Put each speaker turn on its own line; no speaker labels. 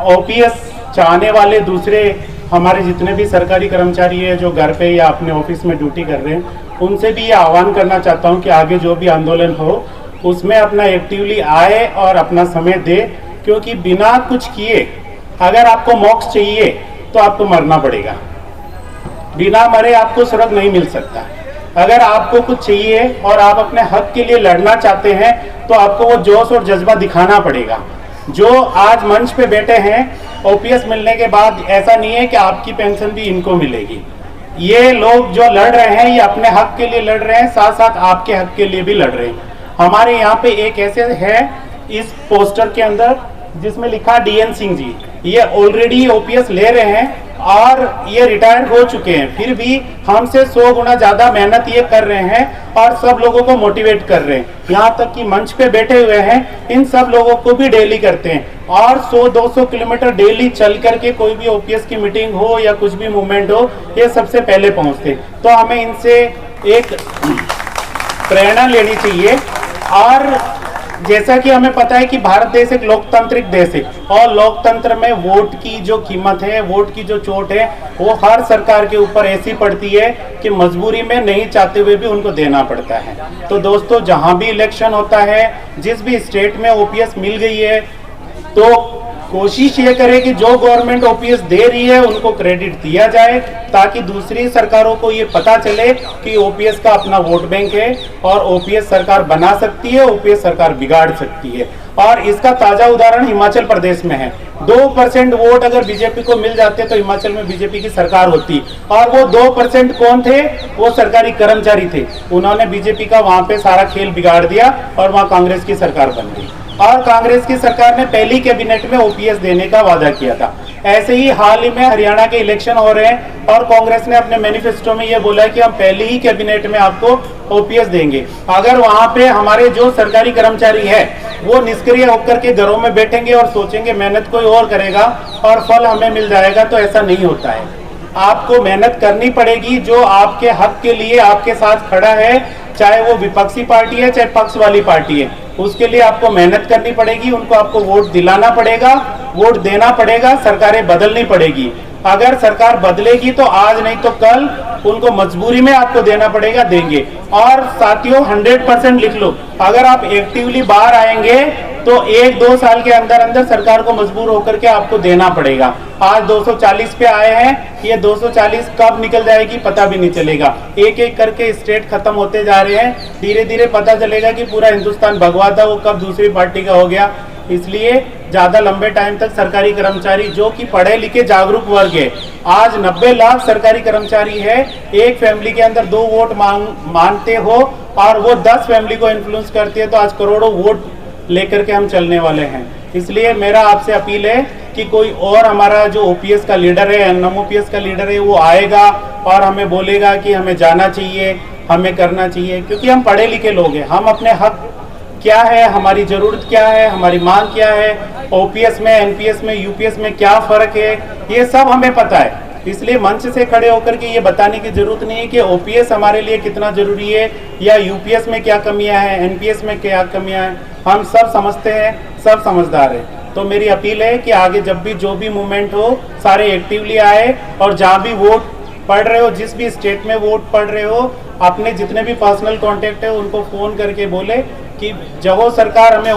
OPS चाहने वाले दूसरे हमारे जितने भी सरकारी कर्मचारी हैं जो घर पे या अपने ऑफिस में ड्यूटी कर रहे हैं, उनसे भी ये आह्वान करना चाहता हूँ कि आगे जो भी आंदोलन हो उसमें अपना एक्टिवली आए और अपना समय दे, क्योंकि बिना कुछ किए अगर आपको मोक्ष चाहिए तो आपको मरना पड़ेगा। बिना मरे आपको स्वर्ग नहीं मिल सकता। अगर आपको कुछ चाहिए और आप अपने हक के लिए लड़ना चाहते हैं तो आपको वो जोश और जज्बा दिखाना पड़ेगा। जो आज मंच पे बैठे हैं, ओपीएस मिलने के बाद ऐसा नहीं है कि आपकी पेंशन भी इनको मिलेगी। ये लोग जो लड़ रहे हैं ये अपने हक के लिए लड़ रहे हैं, साथ साथ आपके हक के लिए भी लड़ रहे हैं। हमारे यहाँ पे एक ऐसे है इस पोस्टर के अंदर जिसमें लिखा डीएन सिंह जी, ये ऑलरेडी ओपीएस ले रहे हैं और ये रिटायर्ड हो चुके हैं, फिर भी हमसे 100 गुना ज्यादा मेहनत ये कर रहे हैं और सब लोगों को मोटिवेट कर रहे हैं। यहाँ तक कि मंच पे बैठे हुए हैं, इन सब लोगों को भी डेली करते हैं और 100-200 किलोमीटर डेली चल करके कोई भी ओपीएस की मीटिंग हो या कुछ भी मूवमेंट हो, ये सबसे पहले पहुंचते हैं। तो हमें इनसे एक प्रेरणा लेनी चाहिए। और जैसा कि हमें पता है कि भारत देश एक लोकतांत्रिक देश है और लोकतंत्र में वोट की जो कीमत है, वोट की जो चोट है, वो हर सरकार के ऊपर ऐसी पड़ती है कि मजबूरी में नहीं चाहते हुए भी उनको देना पड़ता है। तो दोस्तों, जहां भी इलेक्शन होता है, जिस भी स्टेट में ओपीएस मिल गई है, तो कोशिश ये करें कि जो गवर्नमेंट ओपीएस दे रही है उनको क्रेडिट दिया जाए, ताकि दूसरी सरकारों को ये पता चले कि ओपीएस का अपना वोट बैंक है और ओपीएस सरकार बना सकती है, ओपीएस सरकार बिगाड़ सकती है। और इसका ताजा उदाहरण हिमाचल प्रदेश में है। 2% वोट अगर बीजेपी को मिल जाते तो हिमाचल में बीजेपी की सरकार होती, और वो 2% कौन थे? वो सरकारी कर्मचारी थे। उन्होंने बीजेपी का वहां पे सारा खेल बिगाड़ दिया और वहां कांग्रेस की सरकार बन गई। और कांग्रेस की सरकार ने पहली कैबिनेट में ओपीएस देने का वादा किया था। ऐसे ही हाल ही में हरियाणा के इलेक्शन हो रहे हैं और कांग्रेस ने अपने मैनिफेस्टो में ये बोला है कि हम पहली ही कैबिनेट में आपको ओपीएस देंगे। अगर वहां पे हमारे जो सरकारी कर्मचारी है वो निष्क्रिय होकर के घरों में बैठेंगे और सोचेंगे मेहनत कोई और करेगा और फल हमें मिल जाएगा, तो ऐसा नहीं होता है। आपको मेहनत करनी पड़ेगी। जो आपके हक के लिए आपके साथ खड़ा है, चाहे वो विपक्षी पार्टी है चाहे पक्ष वाली पार्टी है, उसके लिए आपको मेहनत करनी पड़ेगी। उनको आपको वोट दिलाना पड़ेगा, वोट देना पड़ेगा, सरकारें बदलनी पड़ेगी। अगर सरकार बदलेगी तो आज नहीं तो कल उनको मजबूरी में आपको देना पड़ेगा, देंगे। और साथियों, 100% लिख लो, अगर आप एक्टिवली बाहर आएंगे तो 1-2 साल के अंदर अंदर सरकार को मजबूर होकर के आपको देना पड़ेगा। आज 240 पे आए हैं, ये 240 कब निकल जाएगी पता भी नहीं चलेगा। एक एक करके स्टेट खत्म होते जा रहे हैं, धीरे धीरे पता चलेगा कि पूरा हिंदुस्तान भगवा था, वो कब दूसरी पार्टी का हो गया। इसलिए ज्यादा लंबे टाइम तक सरकारी कर्मचारी जो कि पढ़े लिखे जागरूक वर्ग है, आज 90 लाख सरकारी कर्मचारी है, एक फैमिली के अंदर 2 वोट मांगते हो और वो 10 फैमिली को इन्फ्लुएंस करती है, तो आज करोड़ों वोट लेकर के हम चलने वाले हैं। इसलिए मेरा आपसे अपील है कि कोई और हमारा जो ओपीएस का लीडर है, एनएमओपीएस का लीडर है, वो आएगा और हमें बोलेगा कि हमें जाना चाहिए, हमें करना चाहिए, क्योंकि हम पढ़े लिखे लोग हैं। हम अपने हक क्या है, हमारी जरूरत क्या है, हमारी मांग क्या है, ओपीएस में, एनपीएस में, यूपीएस में क्या फर्क है, ये सब हमें पता है। इसलिए मंच से खड़े होकर के ये बताने की जरूरत नहीं है कि ओपीएस हमारे लिए कितना जरूरी है या यूपीएस में क्या कमियां हैं, एनपीएस में क्या कमियां हैं। हम सब समझते हैं, सब समझदार हैं। तो मेरी अपील है कि आगे जब भी जो भी मूवमेंट हो, सारे एक्टिवली आए और जहाँ भी वोट पढ़ रहे हो, जिस भी स्टेट में वोट पढ़ रहे हो, अपने जितने भी पर्सनल कॉन्टेक्ट है उनको फोन करके बोले कि जो सरकार हमें